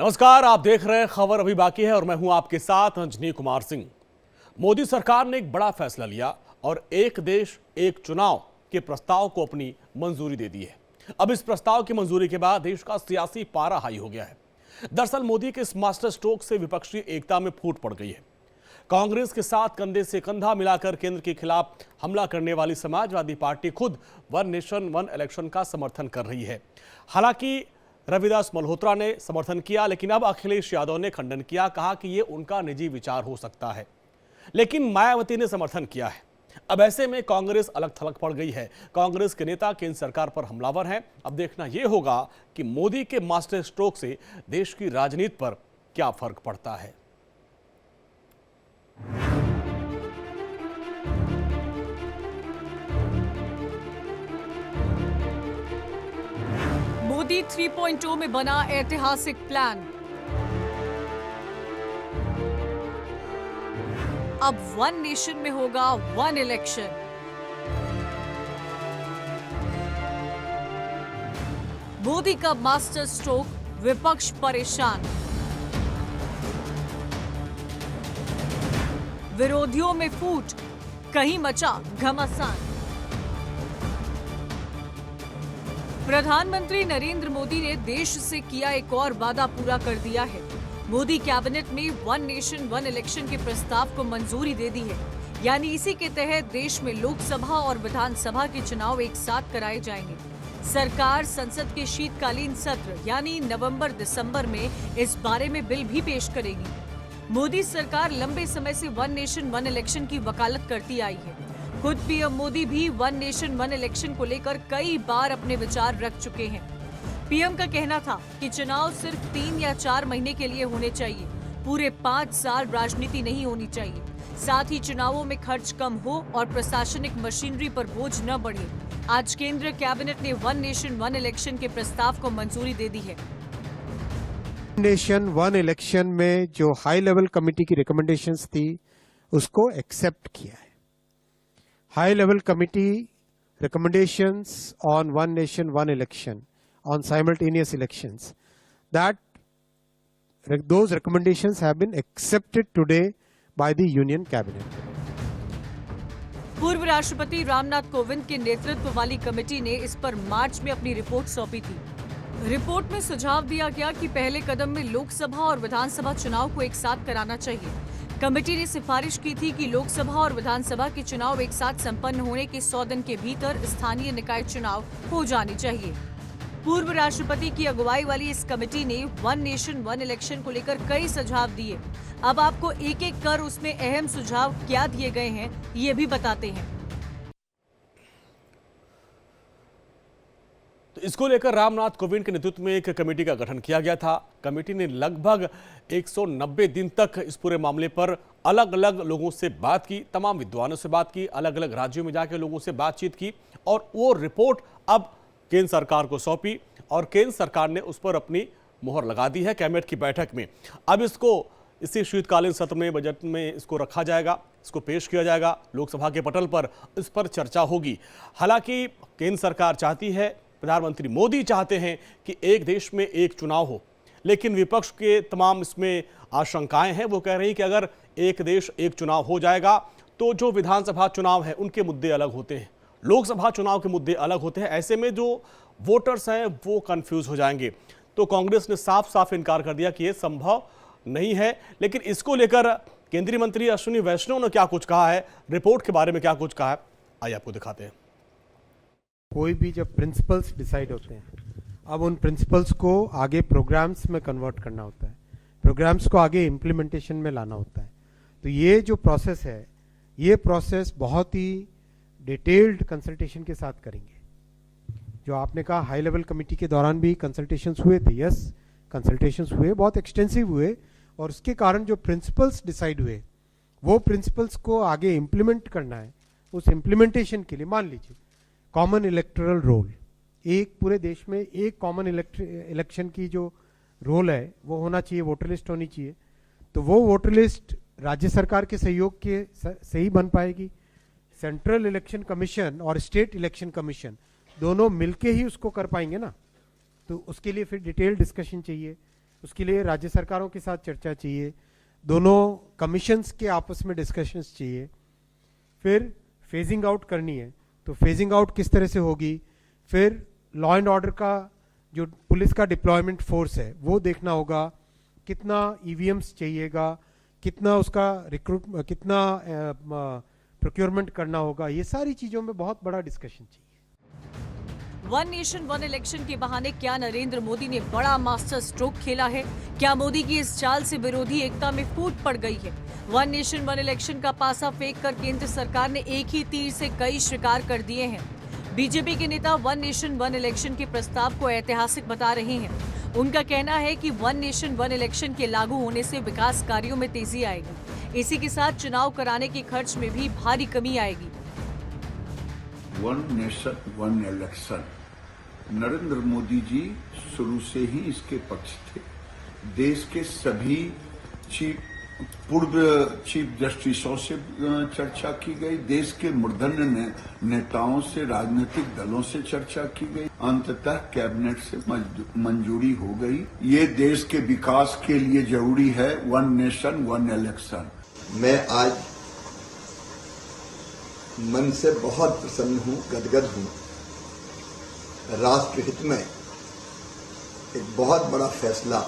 नमस्कार, आप देख रहे हैं खबर अभी बाकी है और मैं हूं आपके साथ अंजनी कुमार सिंह। मोदी सरकार ने एक बड़ा फैसला लिया और एक देश एक चुनाव के प्रस्ताव को अपनी मंजूरी दे दी है। अब इस प्रस्ताव की मंजूरी के बाद देश का सियासी पारा हाई हो गया है। दरअसल मोदी के इस मास्टर स्ट्रोक से विपक्षी एकता में फूट पड़ गई है। कांग्रेस के साथ कंधे से कंधा मिलाकर केंद्र के खिलाफ हमला करने वाली समाजवादी पार्टी खुद वन नेशन वन इलेक्शन का समर्थन कर रही है। हालांकि रविदास मल्होत्रा ने समर्थन किया, लेकिन अब अखिलेश यादव ने खंडन किया, कहा कि यह उनका निजी विचार हो सकता है। लेकिन मायावती ने समर्थन किया है। अब ऐसे में कांग्रेस अलग थलग पड़ गई है। कांग्रेस के नेता केंद्र सरकार पर हमलावर हैं। अब देखना यह होगा कि मोदी के मास्टर स्ट्रोक से देश की राजनीति पर क्या फर्क पड़ता है। मोदी 3.0 में बना ऐतिहासिक प्लान। अब वन नेशन में होगा वन इलेक्शन। मोदी का मास्टर स्ट्रोक, विपक्ष परेशान। विरोधियों में फूट, कहीं मचा घमासान। प्रधानमंत्री नरेंद्र मोदी ने देश से किया एक और वादा पूरा कर दिया है। मोदी कैबिनेट में वन नेशन वन इलेक्शन के प्रस्ताव को मंजूरी दे दी है। यानी इसी के तहत देश में लोकसभा और विधानसभा के चुनाव एक साथ कराए जाएंगे। सरकार संसद के शीतकालीन सत्र यानी नवंबर-दिसंबर में इस बारे में बिल भी पेश करेगी। मोदी सरकार लंबे समय से वन नेशन वन इलेक्शन की वकालत करती आई है। खुद पीएम मोदी भी वन नेशन वन इलेक्शन को लेकर कई बार अपने विचार रख चुके हैं। पीएम का कहना था कि चुनाव सिर्फ 3 या 4 महीने के लिए होने चाहिए, पूरे 5 साल राजनीति नहीं होनी चाहिए। साथ ही चुनावों में खर्च कम हो और प्रशासनिक मशीनरी पर बोझ न बढ़े। आज केंद्रीय कैबिनेट ने वन नेशन वन इलेक्शन के प्रस्ताव को मंजूरी दे दी है। नेशन वन इलेक्शन में जो हाई लेवल कमेटी की रिकमेंडेशंस थी उसको एक्सेप्ट किया है। High level committee recommendations on one nation, one election, on simultaneous elections, those recommendations have been accepted today by the Union Cabinet. पूर्व राष्ट्रपति रामनाथ कोविंद के नेतृत्व वाली कमेटी ने इस पर मार्च में अपनी रिपोर्ट सौंपी थी। रिपोर्ट में सुझाव दिया गया कि पहले कदम में लोकसभा और विधानसभा चुनाव को एक साथ कराना चाहिए। कमेटी ने सिफारिश की थी कि लोकसभा और विधानसभा के चुनाव एक साथ संपन्न होने के 100 दिन के भीतर स्थानीय निकाय चुनाव हो जाने चाहिए। पूर्व राष्ट्रपति की अगुवाई वाली इस कमेटी ने वन नेशन वन इलेक्शन को लेकर कई सुझाव दिए। अब आपको एक एक कर उसमें अहम सुझाव क्या दिए गए हैं ये भी बताते हैं। तो इसको लेकर रामनाथ कोविंद के नेतृत्व में एक कमेटी का गठन किया गया था। कमेटी ने लगभग 190 दिन तक इस पूरे मामले पर अलग अलग लोगों से बात की, तमाम विद्वानों से बात की, अलग अलग राज्यों में जाकर लोगों से बातचीत की और वो रिपोर्ट अब केंद्र सरकार को सौंपी और केंद्र सरकार ने उस पर अपनी मुहर लगा दी है कैबिनेट की बैठक में। अब इसको इसी शीतकालीन सत्र में बजट में इसको रखा जाएगा, इसको पेश किया जाएगा, लोकसभा के पटल पर इस पर चर्चा होगी। हालांकि केंद्र सरकार चाहती है, प्रधानमंत्री मोदी चाहते हैं कि एक देश में एक चुनाव हो, लेकिन विपक्ष के तमाम इसमें आशंकाएं हैं। वो कह रही कि अगर एक देश एक चुनाव हो जाएगा तो जो विधानसभा चुनाव है उनके मुद्दे अलग होते हैं, लोकसभा चुनाव के मुद्दे अलग होते हैं। ऐसे में जो वोटर्स हैं वो कंफ्यूज हो जाएंगे। तो कांग्रेस ने साफ साफ इनकार कर दिया कि यह संभव नहीं है। लेकिन इसको लेकर केंद्रीय मंत्री अश्विनी वैष्णव ने क्या कुछ कहा है, रिपोर्ट के बारे में क्या कुछ कहा है, आइए आपको दिखाते हैं। कोई भी जब प्रिंसिपल्स डिसाइड होते हैं, अब उन प्रिंसिपल्स को आगे प्रोग्राम्स में कन्वर्ट करना होता है, प्रोग्राम्स को आगे इम्प्लीमेंटेशन में लाना होता है। तो ये जो प्रोसेस है, ये प्रोसेस बहुत ही डिटेल्ड कंसल्टेशन के साथ करेंगे। जो आपने कहा हाई लेवल कमेटी के दौरान भी कंसल्टेशंस हुए थे, यस कंसल्टेशंस हुए, बहुत एक्सटेंसिव हुए और उसके कारण जो प्रिंसिपल्स डिसाइड हुए वो प्रिंसिपल्स को आगे इम्प्लीमेंट करना है। उस इम्प्लीमेंटेशन के लिए मान लीजिए कॉमन इलेक्टोरल रोल, एक पूरे देश में एक कॉमन इलेक्शन की जो रोल है वो होना चाहिए, वोटर लिस्ट होनी चाहिए। तो वो वोटर लिस्ट राज्य सरकार के सहयोग के से ही बन पाएगी। सेंट्रल इलेक्शन कमीशन और स्टेट इलेक्शन कमीशन दोनों मिलके ही उसको कर पाएंगे ना। तो उसके लिए फिर डिटेल डिस्कशन चाहिए, उसके लिए राज्य सरकारों के साथ चर्चा चाहिए, दोनों कमीशंस के आपस में डिस्कशंस चाहिए। फिर फेजिंग आउट करनी है तो फेजिंग आउट किस तरह से होगी, फिर लॉ एंड ऑर्डर का जो पुलिस का डिप्लॉयमेंट फोर्स है वो देखना होगा, कितना ईवीएम्स चाहिएगा, कितना उसका कितना प्रोक्योरमेंट करना होगा, ये सारी चीजों में बहुत बड़ा डिस्कशन चाहिए। वन नेशन वन इलेक्शन के बहाने क्या नरेंद्र मोदी ने बड़ा मास्टर स्ट्रोक खेला है? क्या मोदी की इस चाल से विरोधी एकता में फूट पड़ गई है? वन नेशन वन इलेक्शन का पासा फेंक कर केंद्र सरकार ने एक ही तीर से कई शिकार कर दिए हैं। बीजेपी के नेता वन नेशन वन इलेक्शन के प्रस्ताव को ऐतिहासिक बता रहे हैं। उनका कहना है कि वन नेशन वन इलेक्शन के लागू होने से विकास कार्यों में तेजी आएगी। इसी के साथ चुनाव कराने के खर्च में भी भारी कमी आएगी। One nation one election, Narendra Modi ji शुरू से ही इसके पक्ष थे। देश के सभी पूर्व चीफ जस्टिसों से चर्चा की गई, देश के मूर्धन्य नेताओं से, राजनीतिक दलों से चर्चा की गई, अंततः कैबिनेट से मंजूरी हो गई। ये देश के विकास के लिए जरूरी है, वन नेशन वन इलेक्शन। मैं आज मन से बहुत प्रसन्न हूं, गदगद हूं। राष्ट्र हित में एक बहुत बड़ा फैसला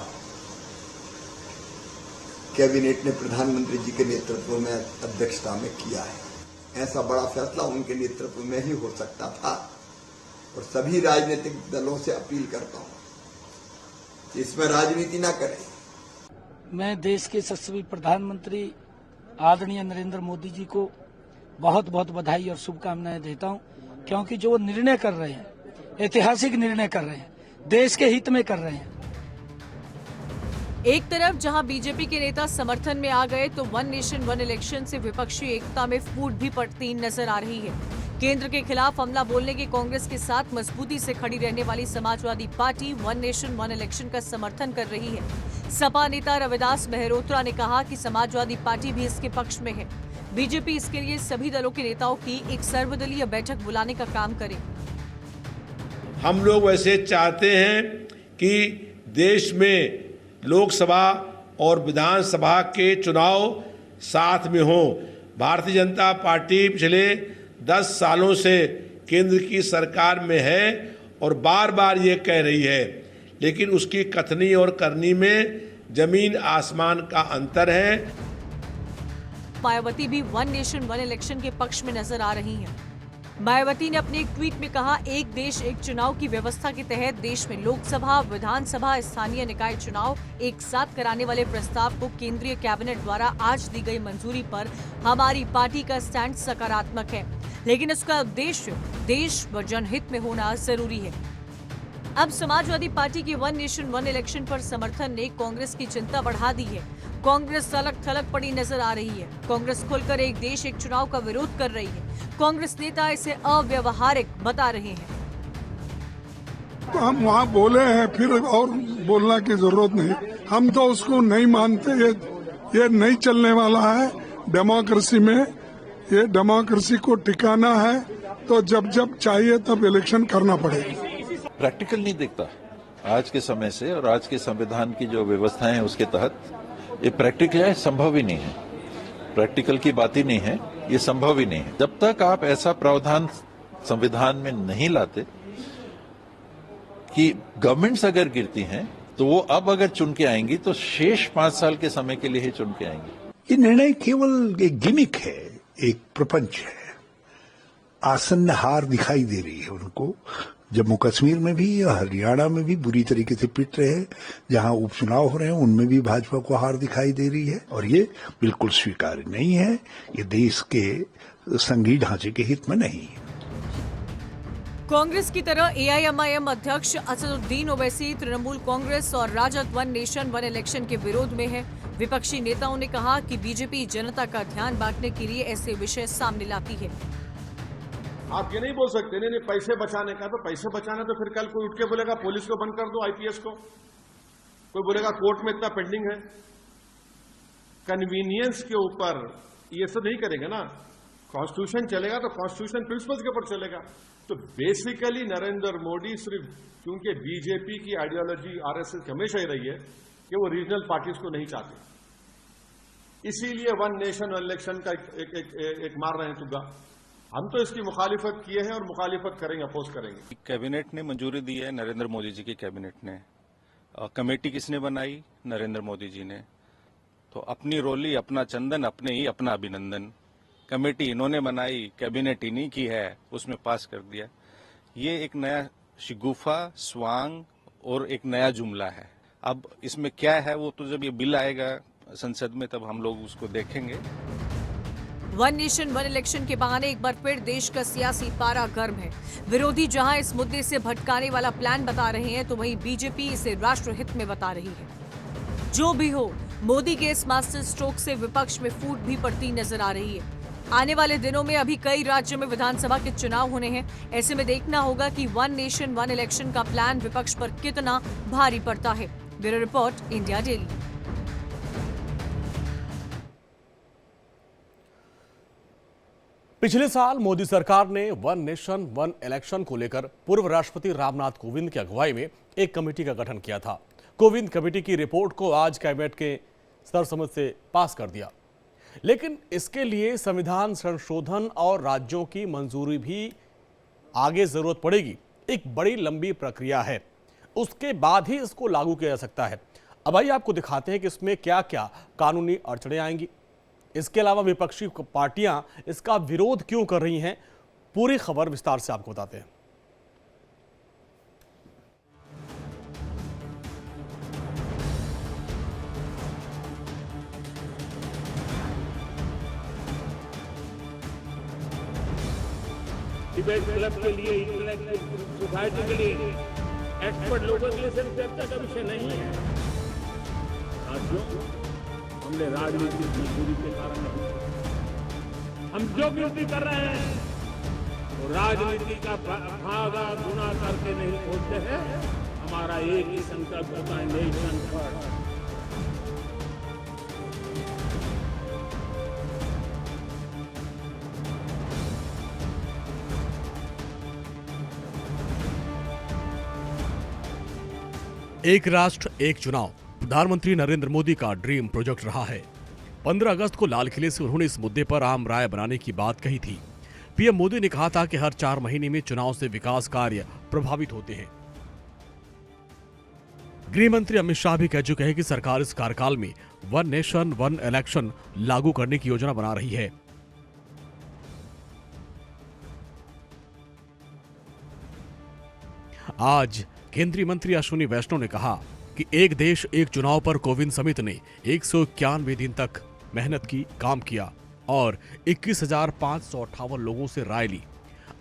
कैबिनेट ने प्रधानमंत्री जी के नेतृत्व में अध्यक्षता में किया है। ऐसा बड़ा फैसला उनके नेतृत्व में ही हो सकता था और सभी राजनीतिक दलों से अपील करता हूं कि इसमें राजनीति ना करें। मैं देश के यशस्वी प्रधानमंत्री आदरणीय नरेंद्र मोदी जी को बहुत बहुत बधाई और शुभकामनाएं देता हूं, क्योंकि जो वो निर्णय कर रहे हैं, ऐतिहासिक निर्णय कर रहे हैं, देश के हित में कर रहे हैं। एक तरफ जहां बीजेपी के नेता समर्थन में आ गए तो वन नेशन वन इलेक्शन से विपक्षी एकता में फूट भी पड़ती नजर आ रही है। केंद्र के खिलाफ हमला बोलने की कांग्रेस के साथ मजबूती से खड़ी रहने वाली Samajwadi party one nation one election का समर्थन कर रही है। सपा नेता रविदास मेहरोत्रा ने कहा कि समाजवादी पार्टी भी इसके पक्ष में है। बीजेपी इसके लिए सभी दलों के नेताओं की एक सर्वदलीय बैठक बुलाने का काम करे। हम लोग वैसे चाहते हैं कि देश में लोकसभा और विधानसभा के चुनाव साथ में हों। भारतीय जनता पार्टी पिछले 10 सालों से केंद्र की सरकार में है और बार बार ये कह रही है, लेकिन उसकी कथनी और करनी में जमीन आसमान का अंतर है। मायावती भी वन नेशन वन इलेक्शन के पक्ष में नजर आ रही हैं। मायावती ने अपने एक ट्वीट में कहा, एक देश एक चुनाव की व्यवस्था के तहत देश में लोकसभा, विधानसभा, स्थानीय निकाय चुनाव एक साथ कराने वाले प्रस्ताव को केंद्रीय कैबिनेट द्वारा आज दी गई मंजूरी पर हमारी पार्टी का स्टैंड सकारात्मक है, लेकिन इसका उद्देश्य देश व जनहित में होना जरूरी है। अब समाजवादी पार्टी के वन नेशन वन इलेक्शन पर समर्थन ने कांग्रेस की चिंता बढ़ा दी है। कांग्रेस अलग थलग पड़ी नजर आ रही है। कांग्रेस खुलकर एक देश एक चुनाव का विरोध कर रही है। कांग्रेस नेता इसे अव्यवहारिक बता रहे हैं। तो हम वहाँ बोले हैं, फिर और बोलना की जरूरत नहीं। हम तो उसको नहीं मानते। ये नहीं चलने वाला है डेमोक्रेसी में। ये डेमोक्रेसी को टिकाना है तो जब जब चाहिए तब इलेक्शन करना पड़ेगा। प्रैक्टिकल नहीं दिखता आज के समय से, और आज के संविधान की जो व्यवस्थाएं हैं उसके तहत ये प्रैक्टिकल है, संभव ही नहीं है। प्रैक्टिकल की बात ही नहीं है, ये संभव ही नहीं है। जब तक आप ऐसा प्रावधान संविधान में नहीं लाते कि गवर्नमेंट्स अगर गिरती हैं तो वो अब अगर चुन के आएंगी तो शेष 5 साल के समय के लिए ही चुन के आएंगी। ये निर्णय केवल एक गिमिक है, एक प्रपंच है। आसन्न हार दिखाई दे रही है उनको। जम्मू कश्मीर में भी, हरियाणा में भी बुरी तरीके से पिट रहे हैं। जहां उपचुनाव हो रहे हैं उनमें भी भाजपा को हार दिखाई दे रही है और ये बिल्कुल स्वीकार्य नहीं है। ये देश के संघीय ढांचे के हित में नहीं है। कांग्रेस की तरह एआईएमआईएम अध्यक्ष असदुद्दीन ओवैसी तृणमूल कांग्रेस और Rajad one nation one election के विरोध में है। विपक्षी नेताओं ने कहा कि बीजेपी जनता का ध्यान बांटने के लिए ऐसे विषय सामने लाती है। आप ये नहीं बोल सकते नहीं पैसे बचाने का, तो पैसे बचाना तो फिर कल कोई उठ के बोलेगा पुलिस को बंद कर दो, आईपीएस को, कोई बोलेगा कोर्ट में इतना पेंडिंग है। कन्वीनियंस के ऊपर ये सब नहीं करेंगे ना। कॉन्स्टिट्यूशन चलेगा तो कॉन्स्टिट्यूशन प्रिंसिपल्स के ऊपर चलेगा। तो बेसिकली नरेंद्र मोदी सिर्फ क्योंकि बीजेपी की आइडियोलॉजी आरएसएस की हमेशा ही रही है, कि वो रीजनल पार्टीज को नहीं चाहते। इसीलिए वन नेशन वन इलेक्शन का एक मार रहे हैं तुग्गा। हम तो इसकी मुखालिफत किए हैं और मुखालिफत करेंगे, अपोज करेंगे। कैबिनेट ने मंजूरी दी है, नरेंद्र मोदी जी की कैबिनेट ने। कमेटी किसने बनाई? नरेंद्र मोदी जी ने। तो अपनी रोली अपना चंदन, अपने ही अपना अभिनंदन। कमेटी इन्होंने बनाई, कैबिनेट इन्हीं की है, उसमें पास कर दिया। ये एक नया शिगुफा, स्वांग और एक नया जुमला है। अब इसमें क्या है वो तो जब ये बिल आएगा संसद में तब हम लोग उसको देखेंगे। वन नेशन वन इलेक्शन के बहाने एक बार फिर देश का सियासी पारा गर्म है। विरोधी जहां इस मुद्दे से भटकाने वाला प्लान बता रहे हैं तो वहीं बीजेपी इसे राष्ट्रहित में बता रही है। जो भी हो, मोदी के इस मास्टर स्ट्रोक से विपक्ष में फूट भी पड़ती नजर आ रही है। आने वाले दिनों में अभी कई राज्यों में विधानसभा के चुनाव होने हैं। ऐसे में देखना होगा कि वन नेशन वन इलेक्शन का प्लान विपक्ष पर कितना भारी पड़ता है। Bureau report, India daily. पिछले साल मोदी सरकार ने वन नेशन वन इलेक्शन को लेकर पूर्व राष्ट्रपति रामनाथ कोविंद की अगुवाई में एक कमेटी का गठन किया था। कोविंद कमेटी की रिपोर्ट को आज कैबिनेट के सर्वसम्मत से पास कर दिया, लेकिन इसके लिए संविधान संशोधन और राज्यों की मंजूरी भी आगे जरूरत पड़ेगी। एक बड़ी लंबी प्रक्रिया है, उसके बाद ही इसको लागू किया जा सकता है। अब आइए आपको दिखाते हैं कि इसमें क्या क्या कानूनी अड़चनें आएंगी। इसके अलावा विपक्षी पार्टियां इसका विरोध क्यों कर रही हैं, पूरी खबर विस्तार से आपको बताते हैं। डिबेट क्लब के लिए, इंटेलेक्चुअल सोसाइटी के लिए, एक्सपर्ट लोगों के लिए सिर्फ चर्चा का विषय नहीं है। साथियों, हमने राजनीतिक मजबूरी के कारण नहीं, हम जो गिनती कर रहे हैं वो राजनीति का फायदा गुना करके नहीं खोजते हैं। हमारा एक ही संकल्प होता है, नेशन फर्स्ट। एक राष्ट्र एक चुनाव प्रधानमंत्री नरेंद्र मोदी का ड्रीम प्रोजेक्ट रहा है। 15 अगस्त को लाल किले से उन्होंने इस मुद्दे पर आम राय बनाने की बात कही थी। पीएम मोदी ने कहा था कि हर 4 महीने में चुनाव से विकास कार्य प्रभावित होते हैं। गृह मंत्री अमित शाह भी कह चुके हैं कि सरकार इस कार्यकाल में वन नेशन वन इलेक्शन लागू करने की योजना बना रही है। आज केंद्रीय मंत्री अश्विनी वैष्णव ने कहा कि एक देश एक चुनाव पर कोविंद समिति ने 191 दिन तक मेहनत की, काम किया और 21,558 लोगों से राय ली।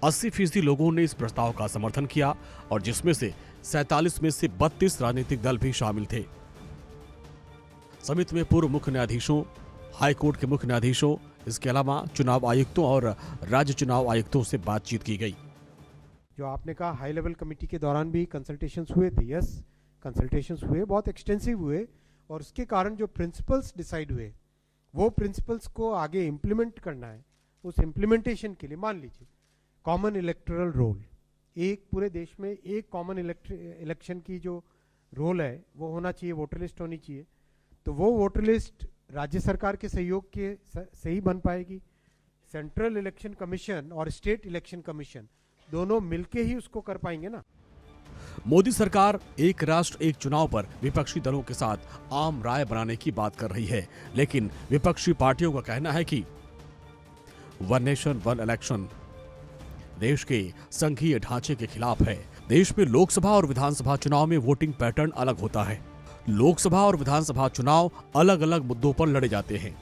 80% लोगों ने इस प्रस्ताव का समर्थन किया और जिसमें से 47 में से 32 राजनीतिक दल भी शामिल थे। समिति में पूर्व मुख्य न्यायाधीशों, हाईकोर्ट के मुख्य न्यायाधीशों, इसके अलावा चुनाव आयुक्तों और राज्य चुनाव आयुक्तों से बातचीत की गई। जो आपने कहा हाई लेवल कमेटी के दौरान भी कंसल्टेशंस हुए थे। यस, कंसल्टेशंस हुए, बहुत एक्सटेंसिव हुए और उसके कारण जो प्रिंसिपल्स डिसाइड हुए वो प्रिंसिपल्स को आगे इम्प्लीमेंट करना है। उस इम्प्लीमेंटेशन के लिए मान लीजिए कॉमन इलेक्टोरल रोल, एक पूरे देश में एक कॉमन इलेक्शन की जो रोल है वो होना चाहिए, वोटर लिस्ट होनी चाहिए। तो वो वोटर लिस्ट राज्य सरकार के सहयोग के से ही बन पाएगी। सेंट्रल इलेक्शन कमीशन और स्टेट इलेक्शन कमीशन दोनों मिलके ही उसको कर पाएंगे ना। मोदी सरकार एक राष्ट्र एक चुनाव पर विपक्षी दलों के साथ आम राय बनाने की बात कर रही है, लेकिन विपक्षी पार्टियों का कहना है कि वन नेशन वन इलेक्शन देश के संघीय ढांचे के खिलाफ है। देश में लोकसभा और विधानसभा चुनाव में वोटिंग पैटर्न अलग होता है। लोकसभा और विधानसभा चुनाव अलग अलग मुद्दों पर लड़े जाते हैं।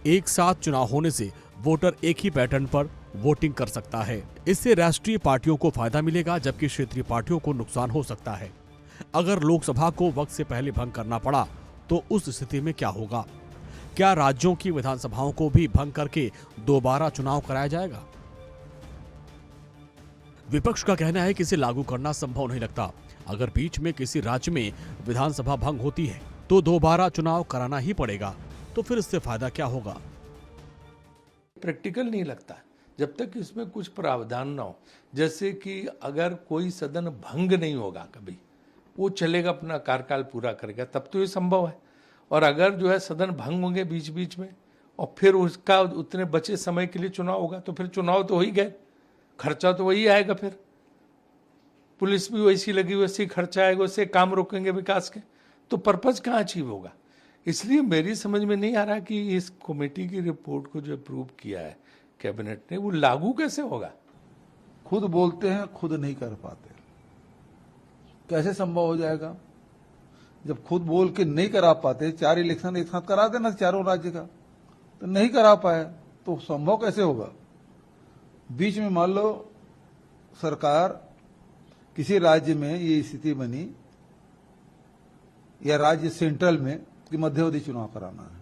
एक साथ चुनाव होने से वोटर एक ही पैटर्न पर वोटिंग कर सकता है। इससे राष्ट्रीय पार्टियों को फायदा मिलेगा, जबकि क्षेत्रीय पार्टियों को नुकसान हो सकता है। अगर लोकसभा को वक्त से पहले भंग करना पड़ा तो उस स्थिति में क्या होगा? क्या राज्यों की विधानसभाओं को भी भंग करके दोबारा चुनाव कराया जाएगा? विपक्ष का कहना है कि इसे लागू करना संभव नहीं लगता। अगर बीच में किसी राज्य में विधानसभा भंग होती है तो दोबारा चुनाव कराना ही पड़ेगा, तो फिर इससे फायदा क्या होगा? प्रैक्टिकल नहीं लगता जब तक इसमें कुछ प्रावधान ना हो। जैसे कि अगर कोई सदन भंग नहीं होगा कभी, वो चलेगा, अपना कार्यकाल पूरा करेगा, तब तो ये संभव है। और अगर जो है सदन भंग होंगे बीच बीच में और फिर उसका उतने बचे समय के लिए चुनाव होगा, तो फिर चुनाव तो हो ही गए, खर्चा तो वही आएगा, फिर पुलिस भी वैसी लगी वैसे खर्चा आएगा, उससे काम रोकेंगे विकास के, तो पर्पज कहाँ अचीव होगा। इसलिए मेरी समझ में नहीं आ रहा कि इस कमेटी की रिपोर्ट को जो अप्रूव किया है कैबिनेट ने, वो लागू कैसे होगा। खुद बोलते हैं, खुद नहीं कर पाते, कैसे संभव हो जाएगा। जब खुद बोल के नहीं करा पाते, 4 इलेक्शन एक साथ करा देना चारों राज्य का, तो नहीं करा पाए तो संभव कैसे होगा। बीच में मान लो सरकार किसी राज्य में ये स्थिति बनी, या राज्य सेंट्रल में कि मध्यावधि चुनाव कराना है,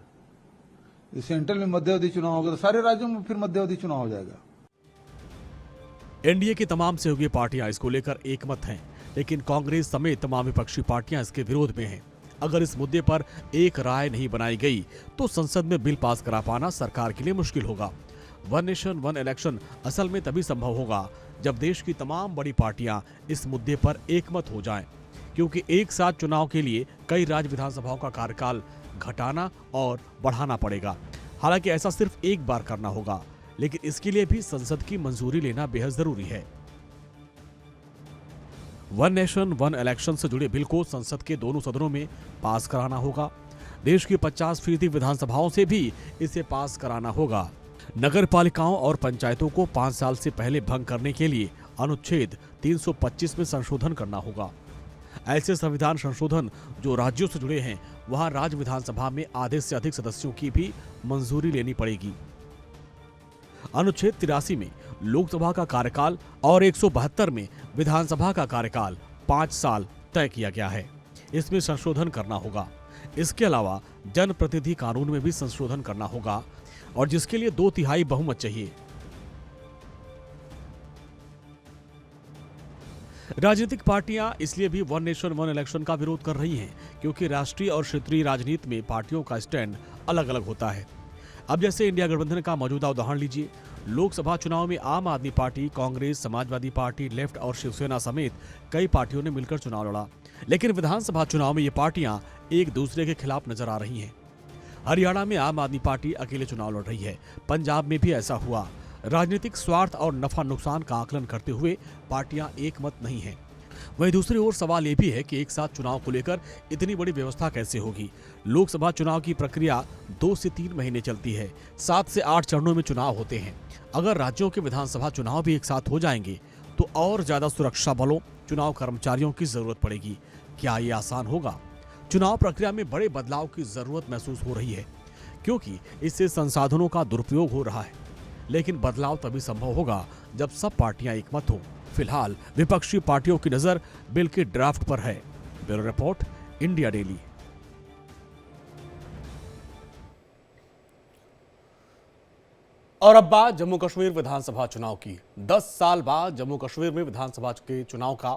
ये सेंट्रल में मध्यावधि चुनाव होगा तो सारे राज्यों में फिर मध्यावधि चुनाव हो जाएगा। एनडीए की तमाम सहयोगी पार्टियां इसको लेकर एकमत हैं, लेकिन कांग्रेस समेत तमाम विपक्षी पार्टियां इसके विरोध में हैं। अगर इस मुद्दे पर एक राय नहीं बनाई गई तो संसद में बिल पास करा पाना सरकार के लिए मुश्किल होगा। वन नेशन वन इलेक्शन असल में तभी संभव होगा जब देश की तमाम बड़ी पार्टियां इस मुद्दे पर एकमत हो जाएं, क्योंकि एक साथ चुनाव के लिए कई राज्य विधानसभाओं का कार्यकाल घटाना और बढ़ाना पड़ेगा। हालांकि ऐसा सिर्फ एक बार करना होगा, लेकिन इसके लिए भी संसद की मंजूरी लेना बेहद जरूरी है। वन नेशन वन इलेक्शन से जुड़े बिल को संसद के दोनों सदनों में पास कराना होगा। देश की 50% विधानसभाओं से भी इसे पास कराना होगा। नगर पालिकाओं और पंचायतों को 5 साल से पहले भंग करने के लिए अनुच्छेद 325 में संशोधन करना होगा। ऐसे संविधान संशोधन जो राज्यों से जुड़े हैं, वहां राज्य विधानसभा में आधे से अधिक सदस्यों की भी मंजूरी लेनी पड़ेगी। अनुच्छेद 83 में लोकसभा का कार्यकाल और 172 में विधानसभा का कार्यकाल 5 साल तय किया गया है। इसमें संशोधन करना होगा। इसके अलावा जनप्रतिनिधि कानून में भी संशोधन करना होगा, और जिसके लिए 2/3 बहुमत चाहिए। राजनीतिक पार्टियां इसलिए भी वन नेशन वन इलेक्शन का विरोध कर रही हैं, क्योंकि राष्ट्रीय और क्षेत्रीय राजनीति में पार्टियों का स्टैंड अलग अलग होता है। अब जैसे इंडिया गठबंधन का मौजूदा उदाहरण लीजिए। लोकसभा चुनाव में आम आदमी party, Congress, Samajwadi party, left और शिवसेना समेत कई पार्टियों ने मिलकर चुनाव लड़ा, लेकिन विधानसभा चुनाव में ये पार्टियां एक दूसरे के खिलाफ नजर आ रही हैं। हरियाणा में आम आदमी पार्टी अकेले चुनाव लड़ रही है। पंजाब में भी ऐसा हुआ। राजनीतिक स्वार्थ और नफा नुकसान का आकलन करते हुए पार्टियां एकमत नहीं हैं। वहीं दूसरी ओर सवाल ये भी है कि एक साथ चुनाव को लेकर इतनी बड़ी व्यवस्था कैसे होगी। लोकसभा चुनाव की प्रक्रिया 2 से 3 महीने चलती है। 7 से 8 चरणों में चुनाव होते हैं। अगर राज्यों के विधानसभा चुनाव भी एक साथ हो जाएंगे तो और ज्यादा सुरक्षा बलों, चुनाव कर्मचारियों की जरूरत पड़ेगी। क्या ये आसान होगा? चुनाव प्रक्रिया में बड़े बदलाव की जरूरत महसूस हो रही है, क्योंकि इससे संसाधनों का दुरुपयोग हो रहा है। लेकिन बदलाव तभी संभव होगा जब सब पार्टियां एकमत हों। फिलहाल विपक्षी पार्टियों की नजर बिल के ड्राफ्ट पर है। Bureau report, India daily. और अब बात जम्मू कश्मीर विधानसभा चुनाव की। 10 साल बाद जम्मू कश्मीर में विधानसभा के चुनाव का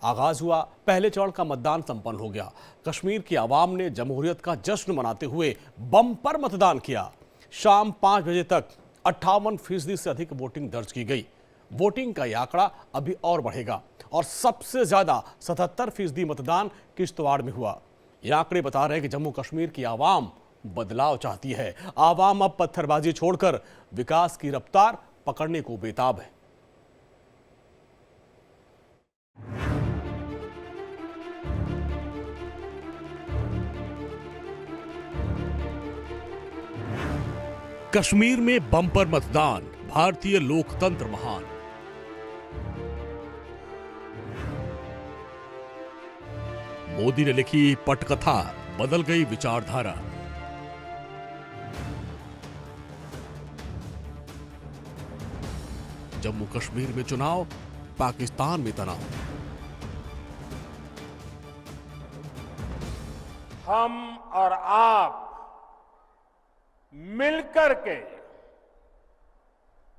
आगाज हुआ। पहले चरण का मतदान संपन्न हो गया। कश्मीर की आवाम ने जमहूरियत का जश्न मनाते हुए बम्पर मतदान किया। शाम 5 बजे तक 58% से अधिक वोटिंग दर्ज की गई। वोटिंग का यह आंकड़ा अभी और बढ़ेगा और सबसे ज्यादा 77% मतदान किश्तवाड़ में हुआ। ये आंकड़े बता रहे हैं कि जम्मू कश्मीर की आवाम बदलाव चाहती है। आवाम अब पत्थरबाजी छोड़कर विकास की रफ्तार पकड़ने को बेताब है। कश्मीर में बम्पर मतदान, भारतीय लोकतंत्र महान। मोदी ने लिखी पटकथा, बदल गई विचारधारा। जम्मू कश्मीर में चुनाव, पाकिस्तान में तनाव। हम और आप मिलकर के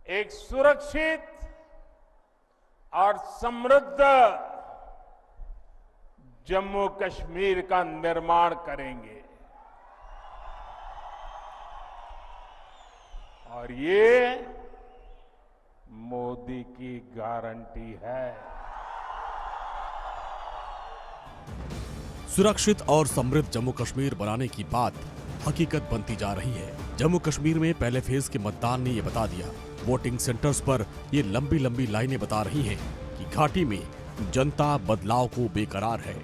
एक सुरक्षित और समृद्ध जम्मू कश्मीर का निर्माण करेंगे। और ये मोदी की गारंटी है। सुरक्षित और समृद्ध जम्मू कश्मीर बनाने की बात हकीकत बनती जा रही है। जम्मू कश्मीर में पहले फेज के मतदान ने ये बता दिया। वोटिंग सेंटर्स पर ये लंबी लंबी लाइनें बता रही हैं कि घाटी में जनता बदलाव को बेकरार है।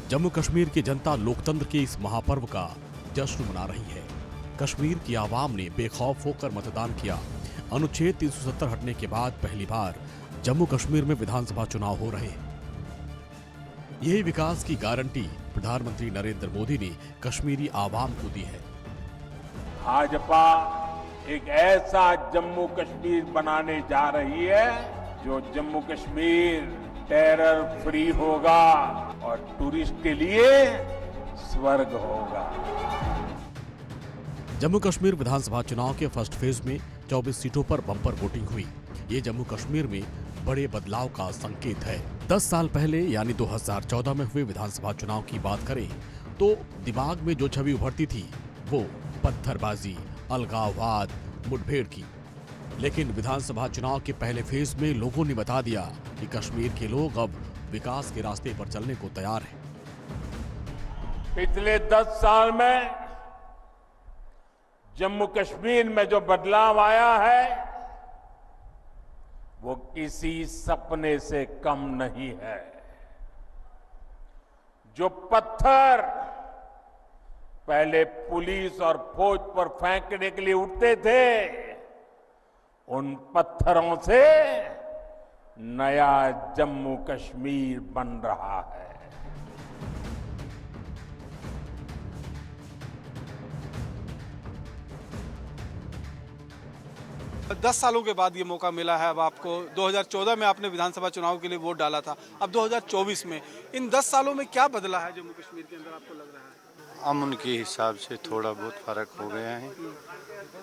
जम्मू कश्मीर की जनता लोकतंत्र के इस महापर्व का जश्न मना रही है। कश्मीर की आवाम ने बेखौफ होकर मतदान किया। अनुच्छेद 370 हटने के बाद पहली बार जम्मू कश्मीर में विधानसभा चुनाव हो रहे हैं। यही विकास की गारंटी प्रधानमंत्री नरेंद्र मोदी ने कश्मीरी आवाम को दी है। भाजपा एक ऐसा जम्मू कश्मीर बनाने जा रही है जो जम्मू कश्मीर टेरर फ्री होगा और टूरिस्ट के लिए स्वर्ग होगा। जम्मू कश्मीर विधानसभा चुनाव के फर्स्ट फेज में 24 सीटों पर बम्पर वोटिंग हुई। ये जम्मू कश्मीर में बड़े बदलाव का संकेत है। 10 साल पहले यानी 2014 में हुए विधानसभा चुनाव की बात करें तो दिमाग में जो छवि उभरती थी वो पत्थरबाजी, अलगाववाद, मुठभेड़ की। लेकिन विधानसभा चुनाव के पहले फेज में लोगों ने बता दिया कि कश्मीर के लोग अब विकास के रास्ते पर चलने को तैयार हैं। पिछले 10 साल में जम्मू कश्मीर में जो बदलाव आया है वो किसी सपने से कम नहीं है। जो पत्थर पहले पुलिस और फौज पर फेंकने के लिए उठते थे, उन पत्थरों से नया जम्मू कश्मीर बन रहा है। दस सालों के बाद ये मौका मिला है अब आपको। 2014 में आपने विधानसभा चुनाव के लिए वोट डाला था, अब 2024 में इन 10 सालों में क्या बदला है जम्मू कश्मीर के अंदर आपको लग रहा है? अमन के हिसाब से थोड़ा बहुत फर्क हो गया है।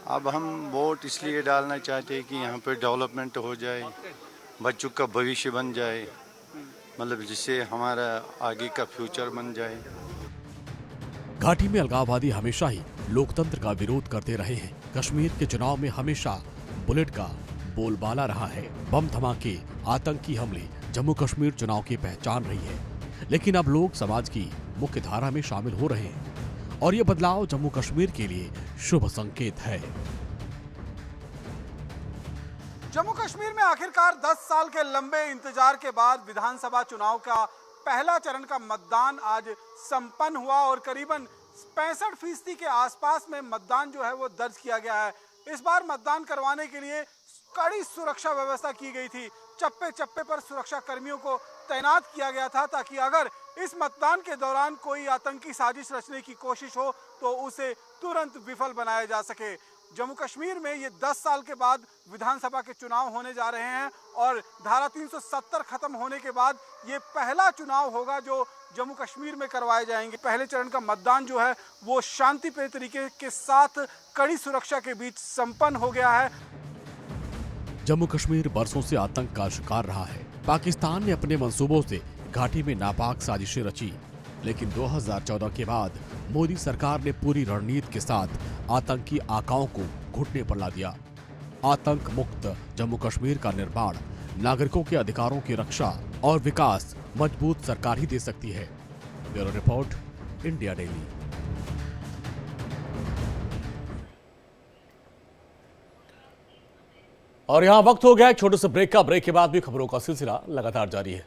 अब हम वोट इसलिए डालना चाहते हैं कि यहाँ पे डेवलपमेंट हो जाए, बच्चों का भविष्य बन जाए, मतलब जिससे हमारा आगे का फ्यूचर बन जाए। घाटी में अलगाववादी हमेशा ही लोकतंत्र का विरोध करते रहे हैं। कश्मीर के चुनाव में हमेशा बुलेट का बोलबाला रहा है। बम धमाके, आतंकी हमले जम्मू कश्मीर चुनाव की पहचान रही है। लेकिन अब लोग समाज की मुख्य धारा में शामिल हो रहे हैं और ये बदलाव जम्मू कश्मीर के लिए शुभ संकेत है। जम्मू कश्मीर में आखिरकार 10 साल के लंबे इंतजार के बाद विधानसभा चुनाव का पहला चरण का मतदान आज संपन्न हुआ और करीबन 65% के आसपास में मतदान जो है वो दर्ज किया गया है। इस बार मतदान करवाने के लिए कड़ी सुरक्षा व्यवस्था की गई थी। चप्पे चप्पे पर सुरक्षा कर्मियों को तैनात किया गया था ताकि अगर इस मतदान के दौरान कोई आतंकी साजिश रचने की कोशिश हो तो उसे तुरंत विफल बनाया जा सके। जम्मू कश्मीर में ये 10 साल के बाद विधानसभा के चुनाव होने जा रहे हैं और धारा 370 खत्म होने के बाद ये पहला चुनाव होगा जो जम्मू कश्मीर में करवाए जाएंगे। पहले चरण का मतदान जो है वो शांतिप्रिय तरीके के साथ कड़ी सुरक्षा के बीच संपन्न हो गया है। जम्मू कश्मीर बरसों से आतंक का शिकार रहा है। पाकिस्तान ने अपने मंसूबों से घाटी में नापाक साजिशें रची, लेकिन 2014 के बाद मोदी सरकार ने पूरी रणनीति के साथ आतंकी आकाओं को घुटने पर ला दिया। आतंक मुक्त जम्मू कश्मीर का निर्माण, नागरिकों के अधिकारों की रक्षा और विकास मजबूत सरकार ही दे सकती है। Bureau report, India daily. और यहाँ वक्त हो गया एक छोटे से ब्रेक का। ब्रेक के बाद भी खबरों का सिलसिला लगातार जारी है।